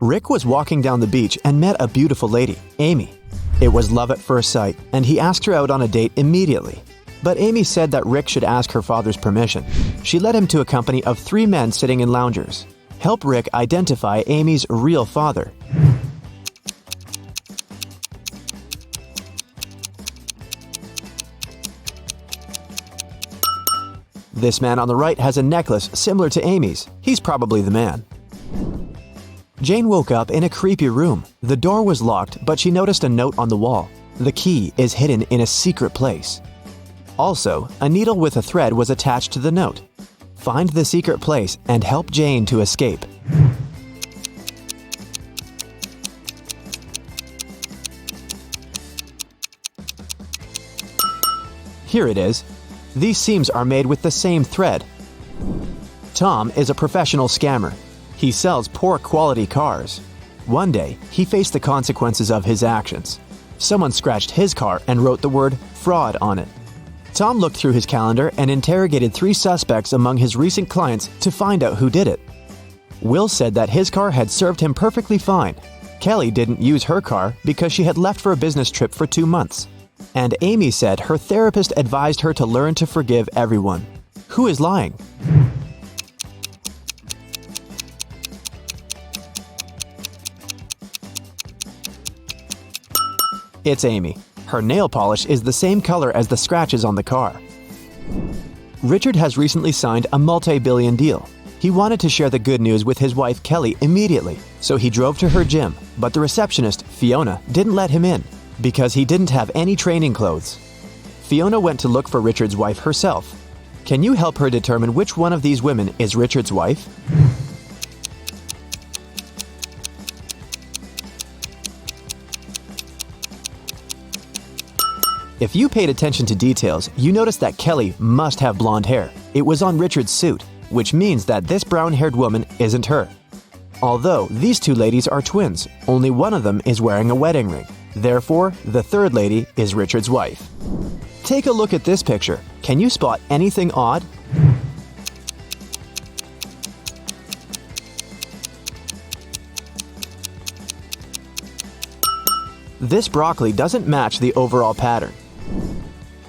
Rick was walking down the beach and met a beautiful lady, Amy. It was love at first sight, and he asked her out on a date immediately. But Amy said that Rick should ask her father's permission. She led him to a company of 3 men sitting in loungers. Help Rick identify Amy's real father. This man on the right has a necklace similar to Amy's. He's probably the man. Jane woke up in a creepy room. The door was locked, but she noticed a note on the wall. The key is hidden in a secret place. Also, a needle with a thread was attached to the note. Find the secret place and help Jane to escape. Here it is. These seams are made with the same thread. Tom is a professional scammer. He sells poor quality cars. One day, he faced the consequences of his actions. Someone scratched his car and wrote the word fraud on it. Tom looked through his calendar and interrogated 3 suspects among his recent clients to find out who did it. Will said that his car had served him perfectly fine. Kelly didn't use her car because she had left for a business trip for 2 months. And Amy said her therapist advised her to learn to forgive everyone. Who is lying? It's Amy. Her nail polish is the same color as the scratches on the car. Richard has recently signed a multi-billion deal. He wanted to share the good news with his wife Kelly immediately, so he drove to her gym, but the receptionist, Fiona, didn't let him in because he didn't have any training clothes. Fiona went to look for Richard's wife herself. Can you help her determine which one of these women is Richard's wife? If you paid attention to details, you noticed that Kelly must have blonde hair. It was on Richard's suit, which means that this brown-haired woman isn't her. Although these 2 ladies are twins, only one of them is wearing a wedding ring. Therefore, the 3rd lady is Richard's wife. Take a look at this picture. Can you spot anything odd? This broccoli doesn't match the overall pattern.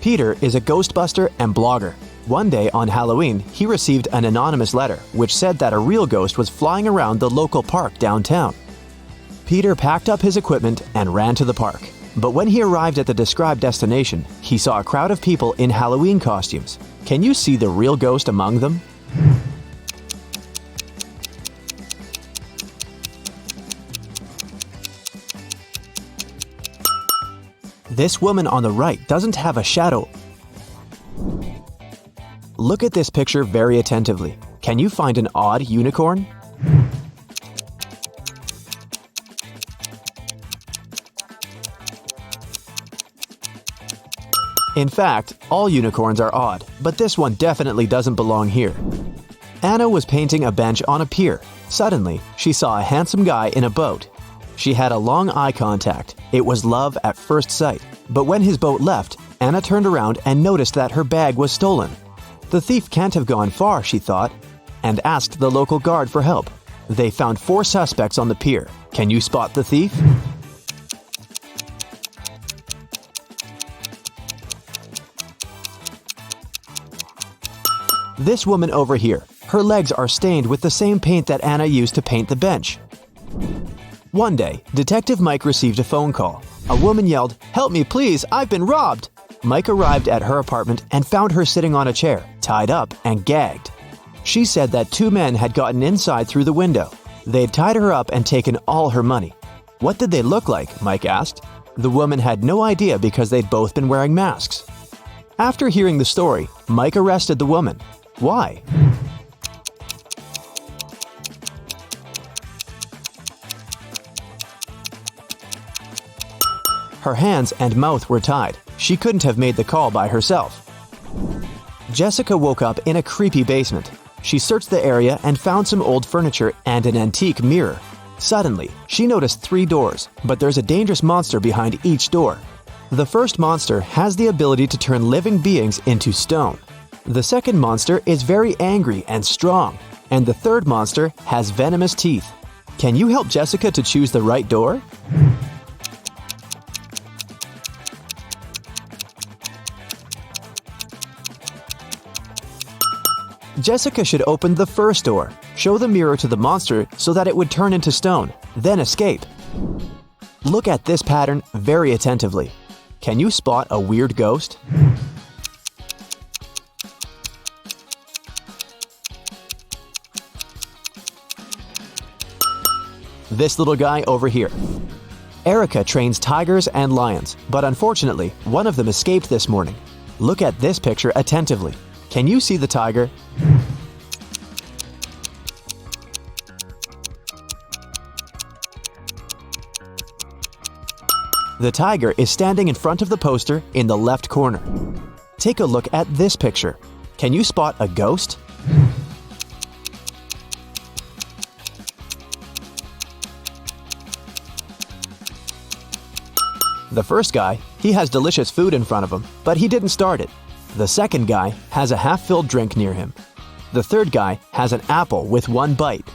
Peter is a ghostbuster and blogger. One day on Halloween, he received an anonymous letter which said that a real ghost was flying around the local park downtown. Peter packed up his equipment and ran to the park. But when he arrived at the described destination, he saw a crowd of people in Halloween costumes. Can you see the real ghost among them? This woman on the right doesn't have a shadow. Look at this picture very attentively. Can you find an odd unicorn? In fact, all unicorns are odd, but this one definitely doesn't belong here. Anna was painting a bench on a pier. Suddenly, she saw a handsome guy in a boat. She had a long eye contact. It was love at first sight. But when his boat left, Anna turned around and noticed that her bag was stolen. The thief can't have gone far, she thought, and asked the local guard for help. They found 4 suspects on the pier. Can you spot the thief? This woman over here, her legs are stained with the same paint that Anna used to paint the bench. One day, Detective Mike received a phone call. A woman yelled, "Help me please, I've been robbed!" Mike arrived at her apartment and found her sitting on a chair, tied up and gagged. She said that 2 men had gotten inside through the window. They'd tied her up and taken all her money. What did they look like? Mike asked. The woman had no idea because they'd both been wearing masks. After hearing the story, Mike arrested the woman. Why? Her hands and mouth were tied. She couldn't have made the call by herself. Jessica woke up in a creepy basement. She searched the area and found some old furniture and an antique mirror. Suddenly, she noticed 3 doors, but there's a dangerous monster behind each door. The first monster has the ability to turn living beings into stone. The second monster is very angry and strong, and the third monster has venomous teeth. Can you help Jessica to choose the right door? Jessica should open the first door, show the mirror to the monster so that it would turn into stone, then escape. Look at this pattern very attentively. Can you spot a weird ghost? This little guy over here. Erica trains tigers and lions, but unfortunately, one of them escaped this morning. Look at this picture attentively. Can you see the tiger? The tiger is standing in front of the poster in the left corner. Take a look at this picture. Can you spot a ghost? The first guy, he has delicious food in front of him, but he didn't start it. The second guy has a half-filled drink near him. The third guy has an apple with one bite.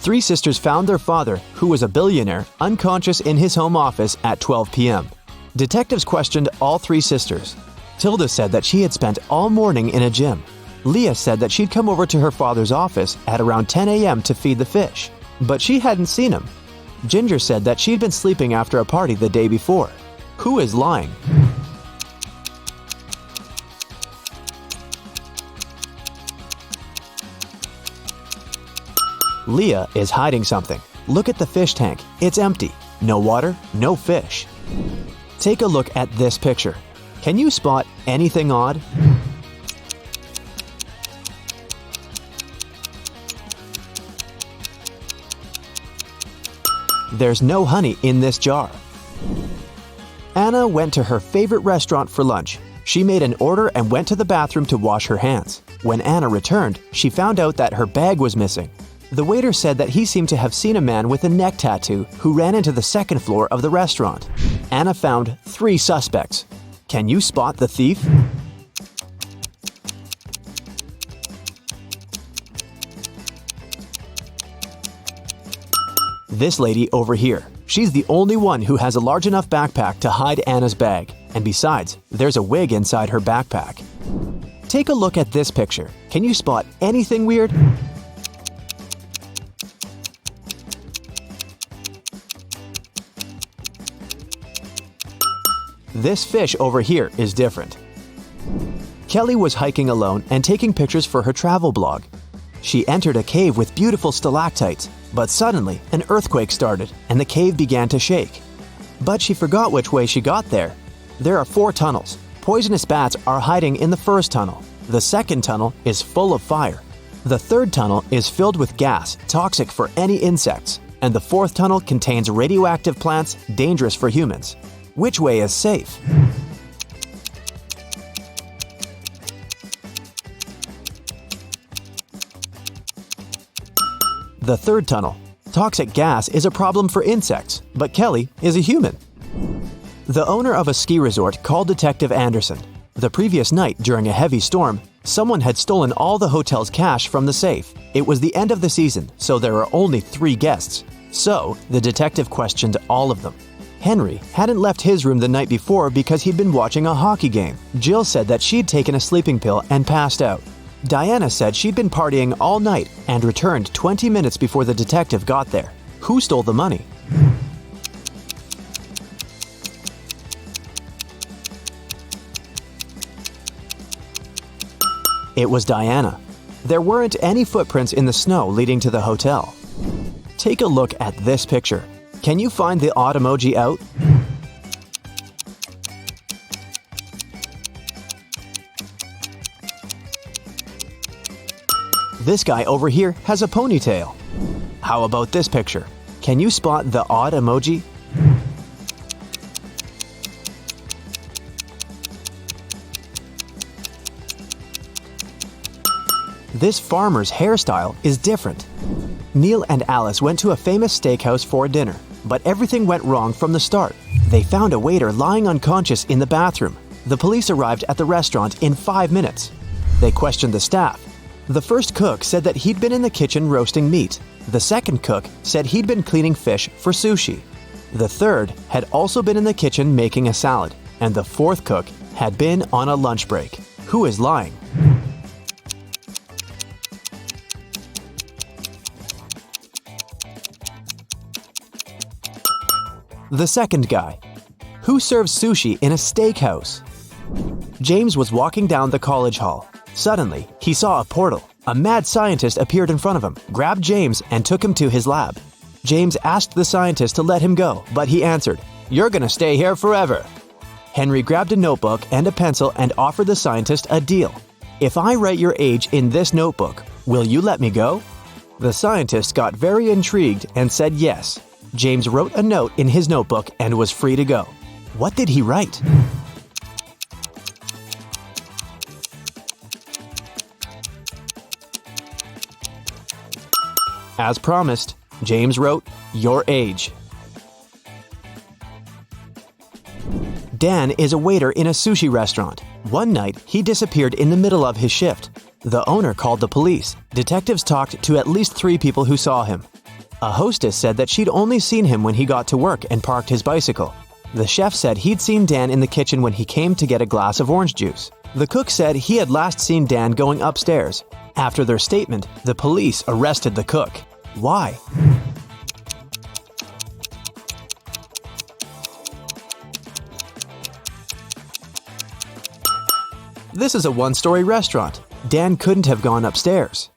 Three sisters found their father, who was a billionaire, unconscious in his home office at 12 p.m. Detectives questioned all three sisters. Tilda said that she had spent all morning in a gym. Leah said that she'd come over to her father's office at around 10 a.m. to feed the fish, but she hadn't seen him. Ginger said that she'd been sleeping after a party the day before. Who is lying? Leah is hiding something. Look at the fish tank. It's empty. No water, no fish. Take a look at this picture. Can you spot anything odd? There's no honey in this jar. Anna went to her favorite restaurant for lunch. She made an order and went to the bathroom to wash her hands. When Anna returned, she found out that her bag was missing. The waiter said that he seemed to have seen a man with a neck tattoo who ran into the second floor of the restaurant. Anna found 3 suspects. Can you spot the thief? This lady over here. She's the only one who has a large enough backpack to hide Anna's bag. And besides, there's a wig inside her backpack. Take a look at this picture. Can you spot anything weird? This fish over here is different. Kelly was hiking alone and taking pictures for her travel blog. She entered a cave with beautiful stalactites, but suddenly an earthquake started and the cave began to shake. But she forgot which way she got there. There are 4 tunnels. Poisonous bats are hiding in the first tunnel. The second tunnel is full of fire. The third tunnel is filled with gas, toxic for any insects. And the fourth tunnel contains radioactive plants, dangerous for humans. Which way is safe? The third tunnel. Toxic gas is a problem for insects, but Kelly is a human. The owner of a ski resort called Detective Anderson. The previous night, during a heavy storm, someone had stolen all the hotel's cash from the safe. It was the end of the season, so there were only 3 guests. So, the detective questioned all of them. Henry hadn't left his room the night before because he'd been watching a hockey game. Jill said that she'd taken a sleeping pill and passed out. Diana said she'd been partying all night and returned 20 minutes before the detective got there. Who stole the money? It was Diana. There weren't any footprints in the snow leading to the hotel. Take a look at this picture. Can you find the odd emoji out? This guy over here has a ponytail. How about this picture? Can you spot the odd emoji? This farmer's hairstyle is different. Neil and Alice went to a famous steakhouse for dinner, but everything went wrong from the start. They found a waiter lying unconscious in the bathroom. The police arrived at the restaurant in 5 minutes. They questioned the staff. The first cook said that he'd been in the kitchen roasting meat. The second cook said he'd been cleaning fish for sushi. The third had also been in the kitchen making a salad. And the fourth cook had been on a lunch break. Who is lying? The second guy. Who serves sushi in a steakhouse? James was walking down the college hall. Suddenly, he saw a portal. A mad scientist appeared in front of him, grabbed James, and took him to his lab. James asked the scientist to let him go, but he answered, "You're gonna stay here forever." Henry grabbed a notebook and a pencil and offered the scientist a deal. "If I write your age in this notebook, will you let me go?" The scientist got very intrigued and said yes. James wrote a note in his notebook and was free to go. What did he write? As promised, James wrote, "Your age." Dan is a waiter in a sushi restaurant. One night, he disappeared in the middle of his shift. The owner called the police. Detectives talked to at least 3 people who saw him. A hostess said that she'd only seen him when he got to work and parked his bicycle. The chef said he'd seen Dan in the kitchen when he came to get a glass of orange juice. The cook said he had last seen Dan going upstairs. After their statement, the police arrested the cook. Why? This is a one-story restaurant. Dan couldn't have gone upstairs.